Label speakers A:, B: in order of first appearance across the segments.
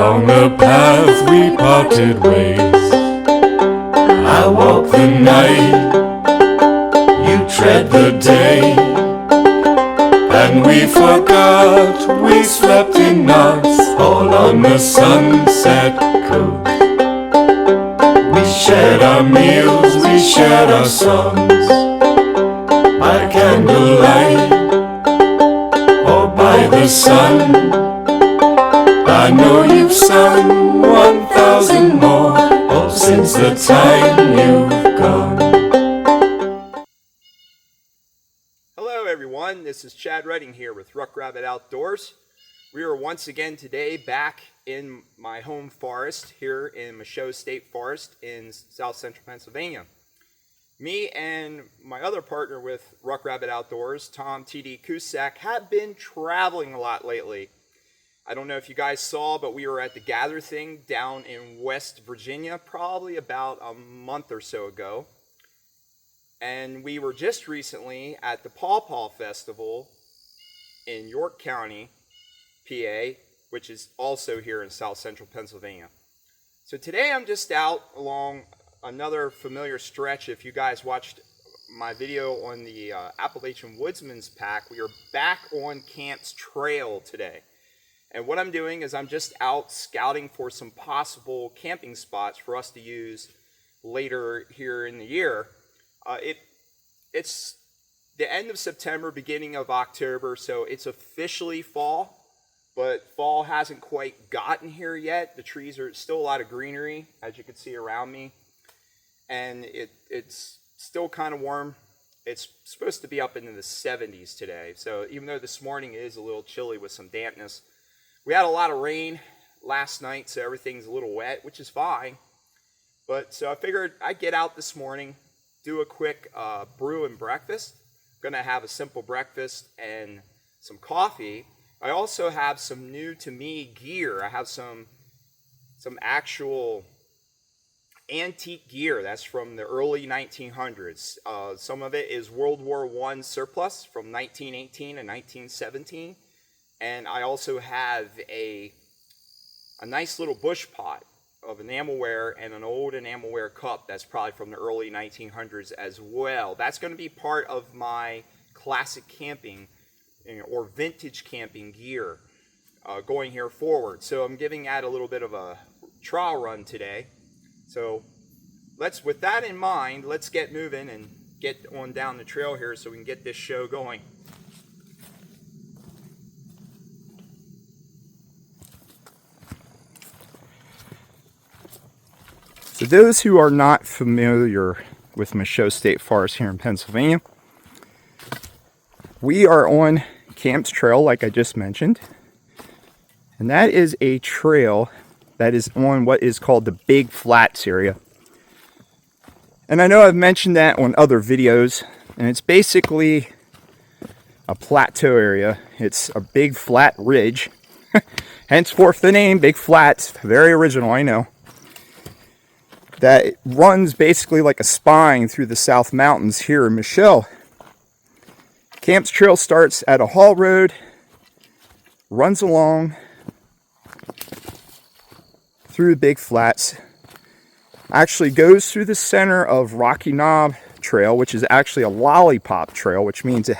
A: Along the path we parted ways. I walk the night, you tread the day, and we forgot we slept in knots all on the sunset coast. We shared our meals, we shared our songs, by candlelight or by the sun. I know you've sung 1,000 more, all since the time you've gone.
B: Hello everyone, this is Chad Redding here with Ruck Rabbit Outdoors. We are once again today back in my home forest here in Michaux State Forest in south central Pennsylvania. Me and my other partner with Ruck Rabbit Outdoors, Tom T.D. Cusack, have been traveling a lot lately. I don't know if you guys saw, but we were at the Gather Thing down in West Virginia probably about a month or so ago. And we were just recently at the Paw Paw Festival in York County, PA, which is also here in south central Pennsylvania. So today I'm just out along another familiar stretch. If you guys watched my video on the Appalachian Woodsman's Pack, we are back on Camp's Trail today. And what I'm doing is I'm just out scouting for some possible camping spots for us to use later here in the year. It's the end of September, beginning of October, so it's officially fall, but fall hasn't quite gotten here yet. The trees are still a lot of greenery, as you can see around me, and it's still kind of warm. It's supposed to be up into the 70s today, so even though this morning is a little chilly with some dampness, we had a lot of rain last night, so everything's a little wet, which is fine. But so I figured I'd get out this morning, do a quick brew and breakfast. I'm gonna have a simple breakfast and some coffee. I also have some new to me gear. I have some actual antique gear that's from the early 1900s. Some of it is World War I surplus from 1918 and 1917. And I also have a nice little bush pot of enamelware and an old enamelware cup that's probably from the early 1900s as well. That's going to be part of my classic camping or vintage camping gear going here forward. So I'm giving that a little bit of a trial run today. So with that in mind, let's get moving and get on down the trail here so we can get this show going. So those who are not familiar with Michaux State Forest here in Pennsylvania, we are on Camp's Trail, like I just mentioned. And that is a trail that is on what is called the Big Flats area. And I know I've mentioned that on other videos, and it's basically a plateau area. It's a big flat ridge, henceforth the name Big Flats. Very original, I know. That runs basically like a spine through the South Mountains here in Michaux. Camp's Trail starts at a haul road, runs along through the Big Flats, actually goes through the center of Rocky Knob Trail, which is actually a lollipop trail, which means it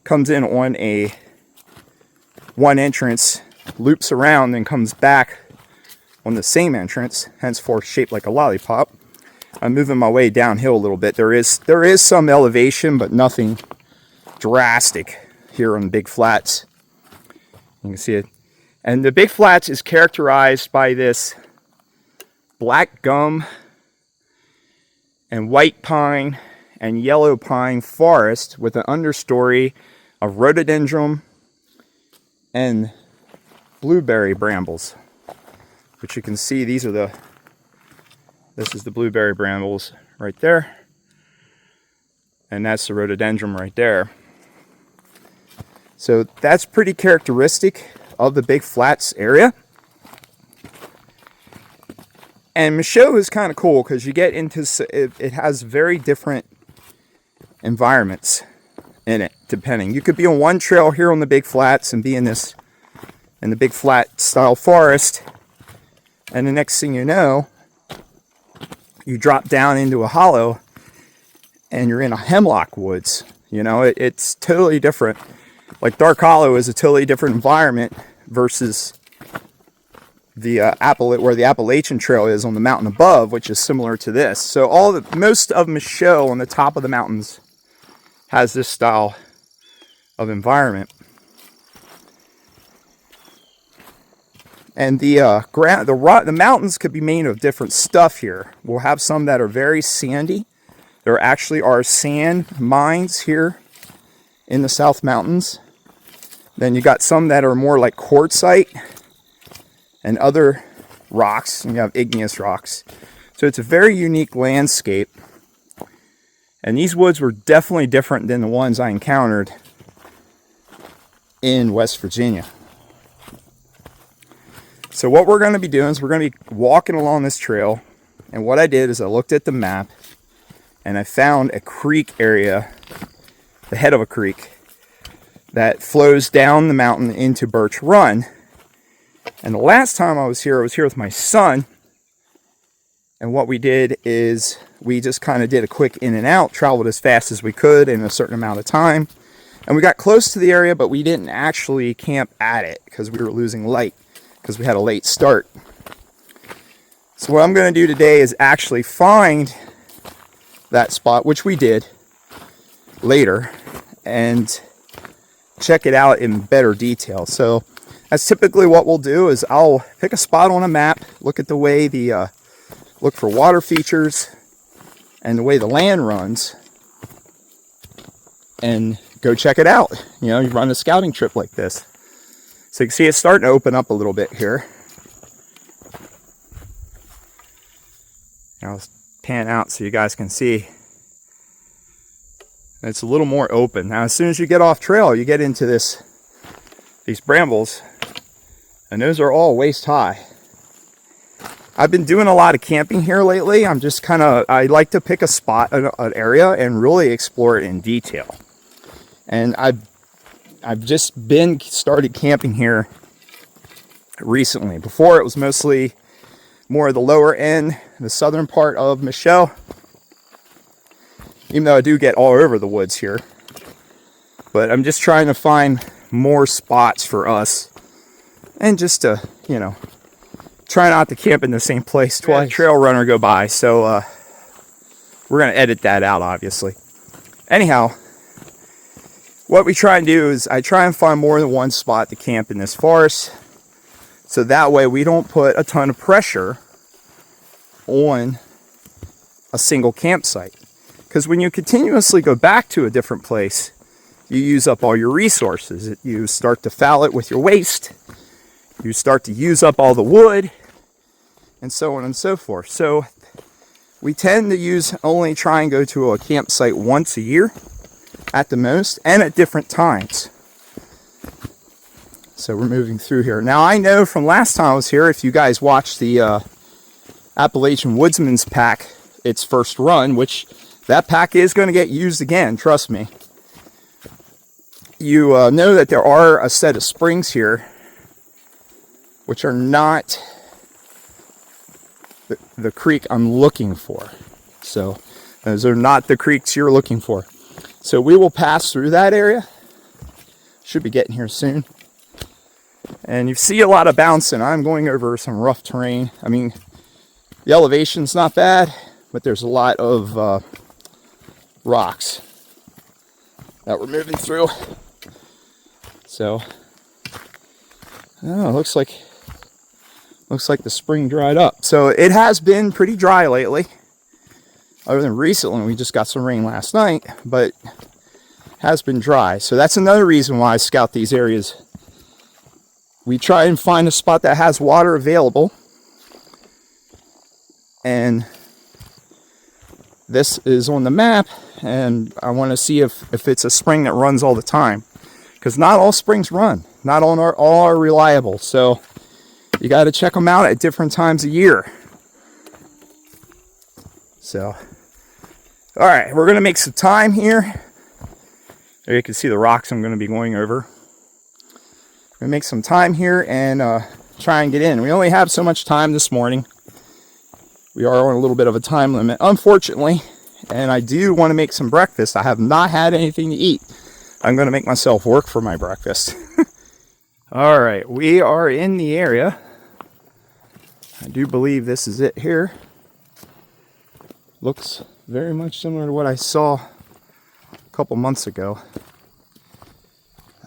B: comes in on one entrance, loops around, and comes back on the same entrance, henceforth shaped like a lollipop. I'm moving my way downhill a little bit. There is some elevation, but nothing drastic here on the Big Flats. You can see it. And the Big Flats is characterized by this black gum and white pine and yellow pine forest with an understory of rhododendron and blueberry brambles. Which you can see, this is the blueberry brambles right there. And that's the rhododendron right there. So that's pretty characteristic of the Big Flats area. And Michaux is kind of cool because you get into, it has very different environments in it, depending. You could be on one trail here on the Big Flats and be in this in the big flat style forest. And the next thing you know, you drop down into a hollow and you're in a hemlock woods. You know, it's totally different. Like Dark Hollow is a totally different environment versus the where the Appalachian Trail is on the mountain above, which is similar to this. So most of Michaux on the top of the mountains has this style of environment. And the mountains could be made of different stuff here. We'll have some that are very sandy. There actually are sand mines here in the South Mountains. Then you got some that are more like quartzite and other rocks, and you have igneous rocks. So it's a very unique landscape. And these woods were definitely different than the ones I encountered in West Virginia. So what we're going to be doing is we're going to be walking along this trail. And what I did is I looked at the map and I found a creek area, the head of a creek, that flows down the mountain into Birch Run. And the last time I was here with my son. And what we did is we just kind of did a quick in and out, traveled as fast as we could in a certain amount of time. And we got close to the area, but we didn't actually camp at it because we were losing light because we had a late start. So what I'm going to do today is actually find that spot, which we did later, and check it out in better detail. So that's typically what we'll do is I'll pick a spot on a map, look at the way look for water features and the way the land runs, and go check it out. You know, you run a scouting trip like this. So you can see it's starting to open up a little bit here. I'll pan out so you guys can see. It's a little more open. Now, as soon as you get off trail, you get into these brambles, and those are all waist high. I've been doing a lot of camping here lately. I like to pick a spot, an area, and really explore it in detail. And I've just started camping here recently. Before it was mostly more of the lower end, the southern part of Michaux. Even though I do get all over the woods here. But I'm just trying to find more spots for us. And just to, you know, try not to camp in the same place twice. Trail runner go by, so we're going to edit that out, obviously. Anyhow, what we try and do is I try and find more than one spot to camp in this forest. So that way we don't put a ton of pressure on a single campsite. Because when you continuously go back to a different place, you use up all your resources. You start to foul it with your waste. You start to use up all the wood, and so on and so forth. So we tend to only try and go to a campsite once a year at the most, and at different times. So we're moving through here. Now I know from last time I was here, if you guys watched the Appalachian Woodsman's pack, its first run, which that pack is going to get used again, trust me. You know that there are a set of springs here, which are not the creek I'm looking for. So those are not the creeks you're looking for. So we will pass through that area. Should be getting here soon. And you see a lot of bouncing. I'm going over some rough terrain. I mean, the elevation's not bad, but there's a lot of rocks that we're moving through. So, oh, looks like the spring dried up. So it has been pretty dry lately. Other than recently, we just got some rain last night, but has been dry. So that's another reason why I scout these areas. We try and find a spot that has water available. And this is on the map, and I want to see if it's a spring that runs all the time. Because not all springs run. Not all are reliable. So you got to check them out at different times of year. So, all right, we're going to make some time here. There you can see the rocks I'm going to be going over. gonna make some time here and try and get in. We only have so much time this morning. We are on a little bit of a time limit, unfortunately, and I do want to make some breakfast. I have not had anything to eat. I'm gonna make myself work for my breakfast. All right, we are in the area. I do believe this is it here. Looks very much similar to what I saw a couple months ago.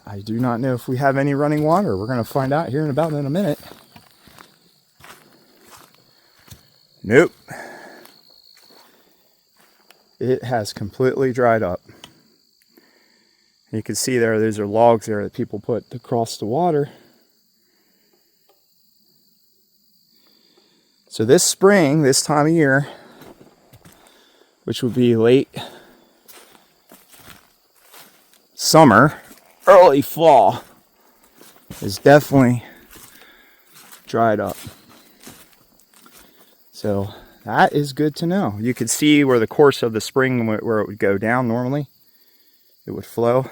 B: I do not know if we have any running water. We're going to find out here in a minute. Nope. It has completely dried up. You can see there, those are logs there that people put across the water. So this spring, this time of year, which would be late summer, early fall, is definitely dried up. So that is good to know. You can see where the course of the spring, where it would go down normally, it would flow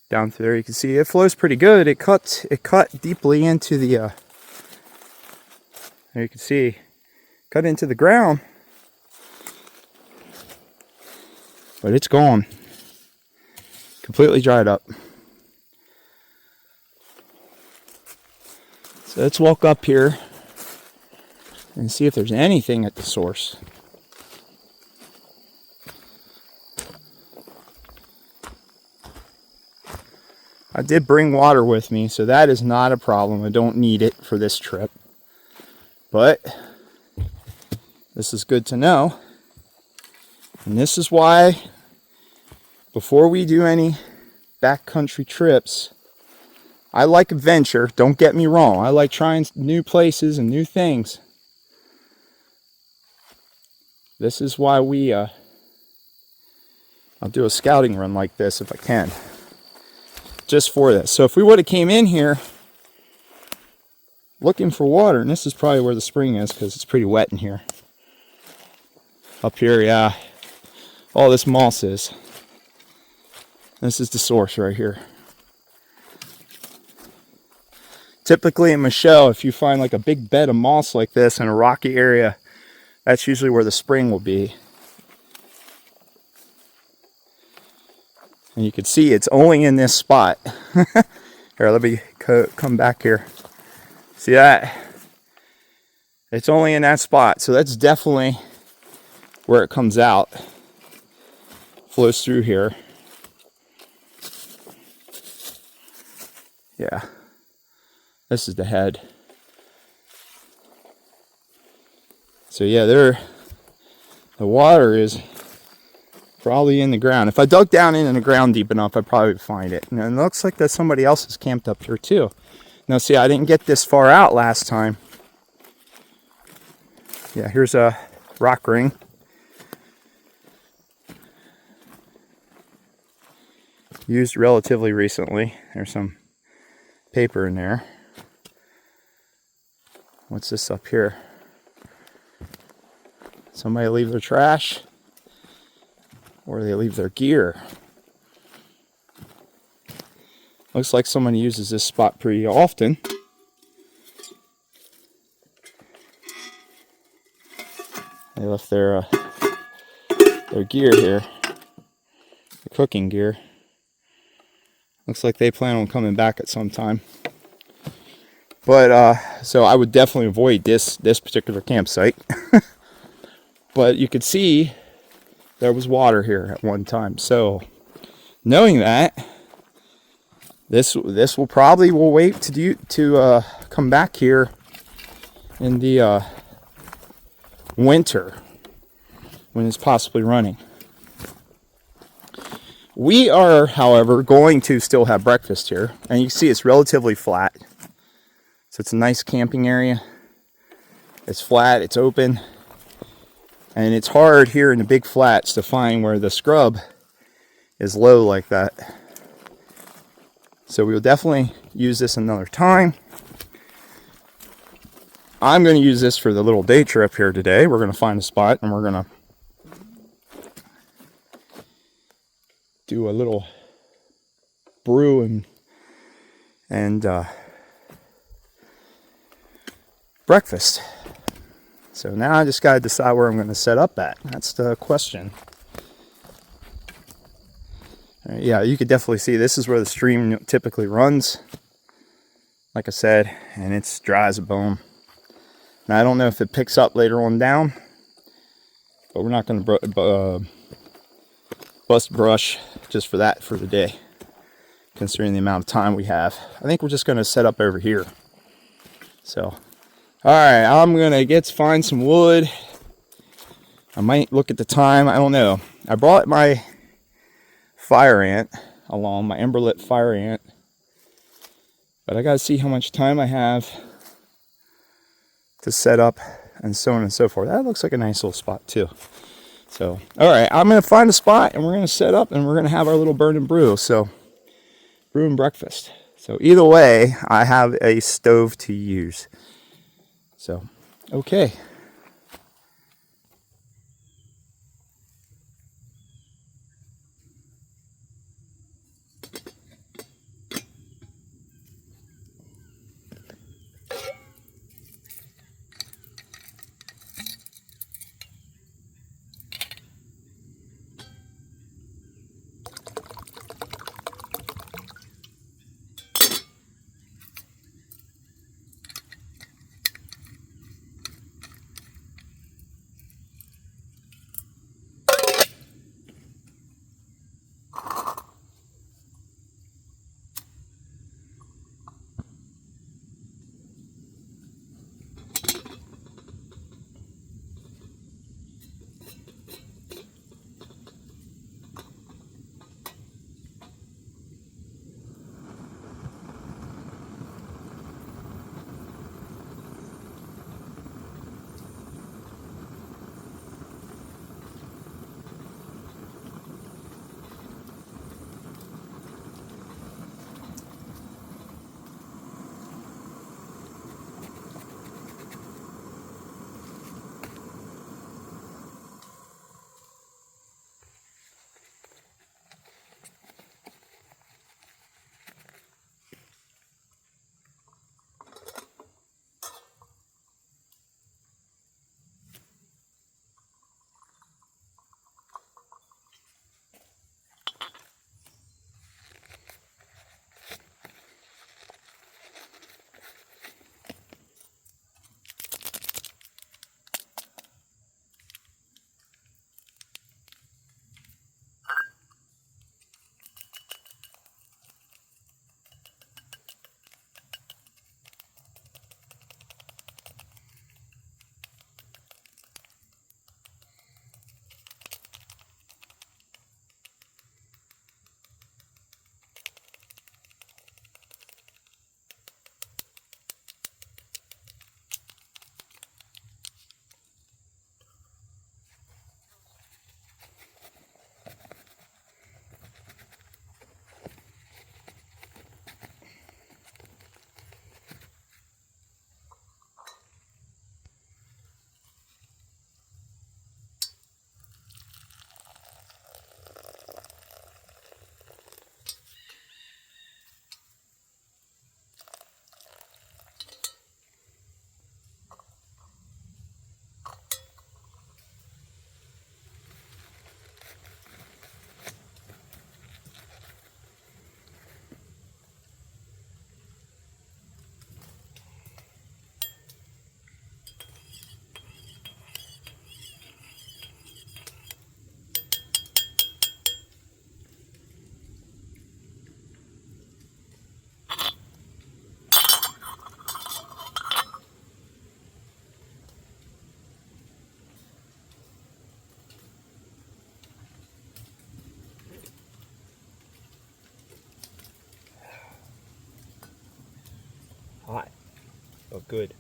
B: down through there. You can see it flows pretty good. It cut deeply into the there you can see, cut into the ground, but it's gone. Completely dried up. So let's walk up here and see if there's anything at the source. I did bring water with me, so that is not a problem. I don't need it for this trip. But this is good to know. And this is why, before we do any backcountry trips, I like adventure. Don't get me wrong. I like trying new places and new things. This is why I'll do a scouting run like this if I can. Just for this. So if we would have came in here looking for water, and this is probably where the spring is because it's pretty wet in here. Up here, yeah. All this moss is. This is the source right here. Typically in Michaux, if you find like a big bed of moss like this in a rocky area, that's usually where the spring will be. And you can see it's only in this spot. Here, let me come back here. See that? It's only in that spot. So that's definitely where it comes out. Flows through here. Yeah. This is the head. So yeah, the water is probably in the ground. If I dug down in the ground deep enough, I'd probably find it. And it looks like that somebody else is camped up here too. Now see, I didn't get this far out last time. Yeah, here's a rock ring. Used relatively recently. There's some paper in there. What's this up here? Somebody leave their trash, or they leave their gear. Looks like someone uses this spot pretty often. They left their gear here, the cooking gear. Looks like they plan on coming back at some time. But so I would definitely avoid this particular campsite. But you could see there was water here at one time. So knowing that, this will probably, we'll wait to come back here in the winter when it's possibly running. We are, however, going to still have breakfast here, and you can see it's relatively flat. So it's a nice camping area. It's flat, it's open, and it's hard here in the big flats to find where the scrub is low like that. So we will definitely use this another time. I'm going to use this for the little day trip here today. We're going to find a spot and we're going to do a little brew
C: and breakfast. So now I just got to decide where I'm going to set up at. That's the question. Yeah, you could definitely see this is where the stream typically runs, like I said, and it's dry as a bone. Now I don't know if it picks up later on down, but we're not going to bust brush just for that for the day, considering the amount of time we have. I think we're just going to set up over here. So, all right, I'm going to find some wood. I might look at the time. I don't know. I brought my fire ant along, my emberlit fire ant, but I got to see how much time I have to set up and so on and so forth. That looks like a nice little spot too. So, all right, I'm going to find a spot and we're going to set up and we're going to have our little burn and brew. So, brew and breakfast. So, either way, I have a stove to use. So, okay. Hot. Oh, good.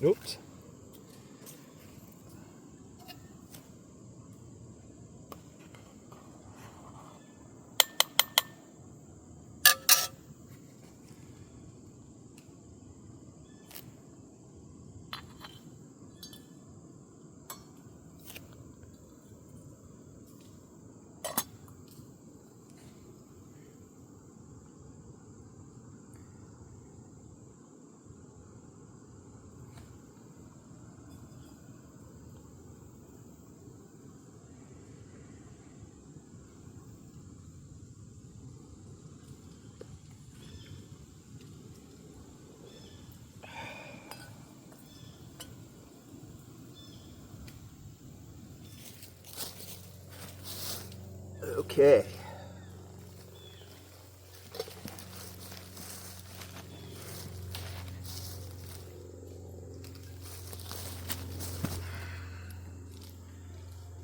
C: Oops. Okay.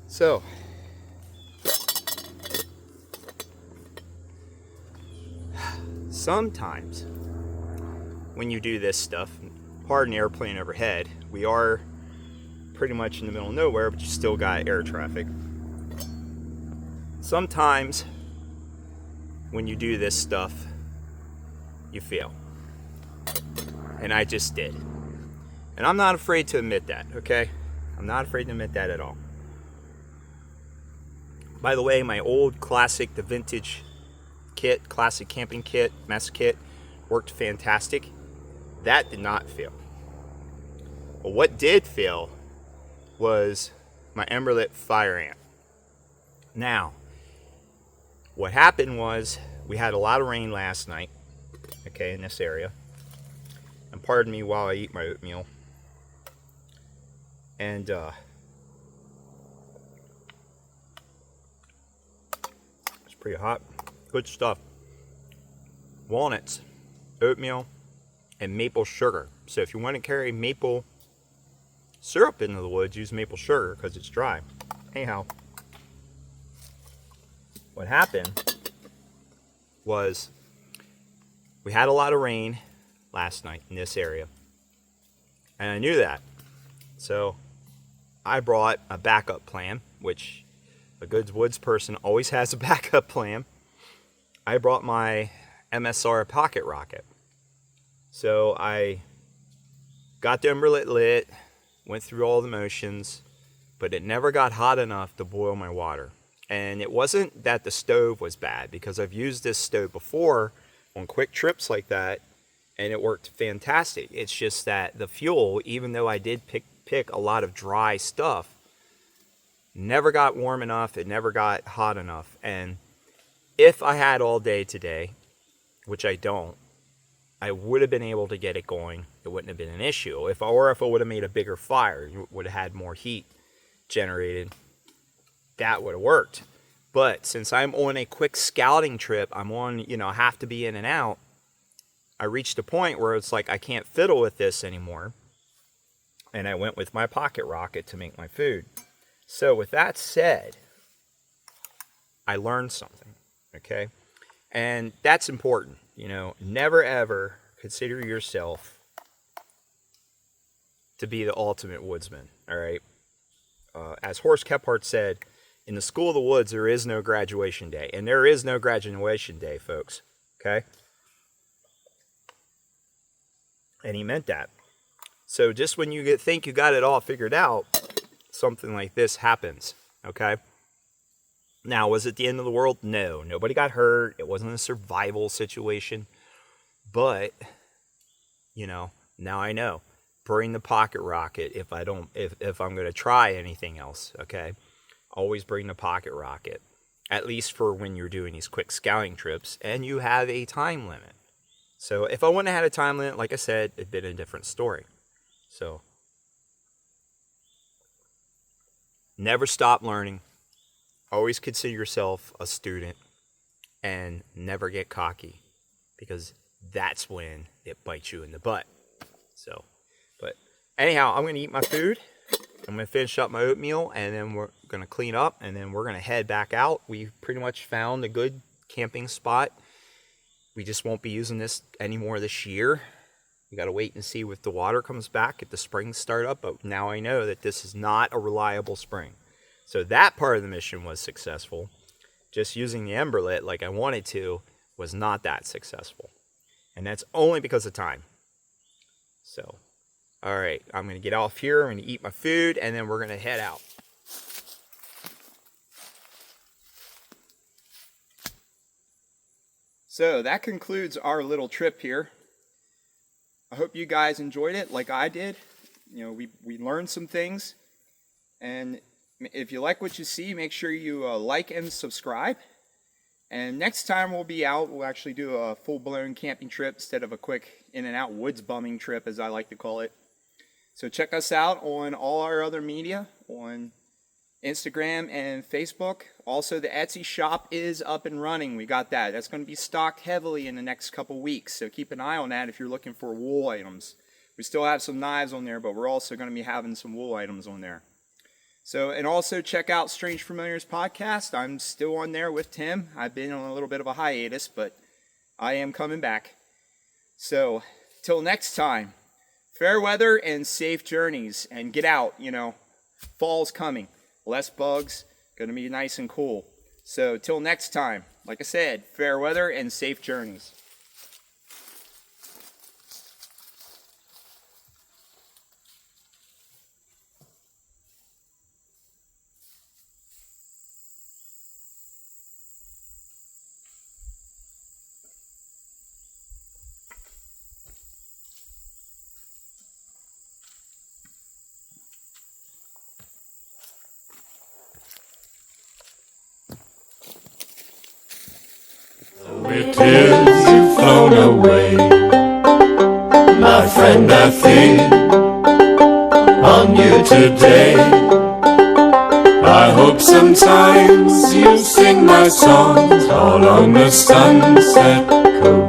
C: So, sometimes when you do this stuff, pardon the airplane overhead, we are pretty much in the middle of nowhere, but you still got air traffic. Sometimes when you do this stuff, you fail. And I just did. And I'm not afraid to admit that, okay? I'm not afraid to admit that at all. By the way, my old classic, the vintage kit, classic camping kit, mess kit, worked fantastic. That did not fail. But what did fail was my Emberlit fire ant. Now, what happened was we had a lot of rain last night, okay, in this area. And pardon me while I eat my oatmeal. And it's pretty hot. Good stuff. Walnuts, oatmeal, and maple sugar. So if you want to carry maple syrup into the woods, use maple sugar because it's dry. Anyhow, what happened was we had a lot of rain last night in this area. And I knew that. So I brought a backup plan, which a good woods person always has a backup plan. I brought my MSR pocket rocket. So I got the Emberlit lit, went through all the motions, but it never got hot enough to boil my water. And it wasn't that the stove was bad, because I've used this stove before on quick trips like that, and it worked fantastic. It's just that the fuel, even though I did pick a lot of dry stuff, never got warm enough, it never got hot enough. And if I had all day today, which I don't, I would have been able to get it going. It wouldn't have been an issue. If I would have made a bigger fire, you would have had more heat generated. That would have worked. But since I'm on a quick scouting trip, I'm on, I have to be in and out. I reached a point where it's like I can't fiddle with this anymore. And I went with my pocket rocket to make my food. So with that said, I learned something, okay? And that's important, never ever consider yourself to be the ultimate woodsman, all right? As Horst Kephart said, in the school of the woods, there is no graduation day. And there is no graduation day, folks, okay? And he meant that. So just when you think you got it all figured out, something like this happens, okay? Now, was it the end of the world? No. Nobody got hurt. It wasn't a survival situation. But, now I know. Bring the pocket rocket if I'm going to try anything else, okay? Always bring the pocket rocket. At least for when you're doing these quick scouting trips and you have a time limit. So if I wouldn't have had a time limit, like I said, it'd been a different story. So, never stop learning. Always consider yourself a student and never get cocky, because that's when it bites you in the butt. So, but anyhow, I'm going to eat my food. I'm going to finish up my oatmeal, and then we're going to clean up, and then we're going to head back out. We've pretty much found a good camping spot. We just won't be using this anymore this year.
B: We got to wait and see if the water comes back, if the springs start up. But now I know that this is not a reliable spring. So that part of the mission was successful. Just using the Emberlit like I wanted to was not that successful. And that's only because of time. So, all right, I'm going to get off here. I'm going to eat my food, and then we're going to head out. So that concludes our little trip here. I hope you guys enjoyed it like I did. You know, we learned some things. And if you like what you see, make sure you like and subscribe. And next time we'll be out, we'll actually do a full-blown camping trip instead of a quick in-and-out woods bumming trip, as I like to call it. So check us out on all our other media, on Instagram and Facebook. Also, the Etsy shop is up and running. We got that. That's going to be stocked heavily in the next couple weeks. So keep an eye on that if you're looking for wool items. We still have some knives on there, but we're also going to be having some wool items on there. So, and also check out Strange Familiars podcast. I'm still on there with Tim. I've been on a little bit of a hiatus, but I am coming back. So, till next time, fair weather and safe journeys. And get out, you know, fall's coming. Less bugs, going to be nice and cool. So, till next time, like I said, fair weather and safe journeys.
A: It is you've flown away, my friend. I think on you today. I hope sometimes you sing my songs all on the sunset coast.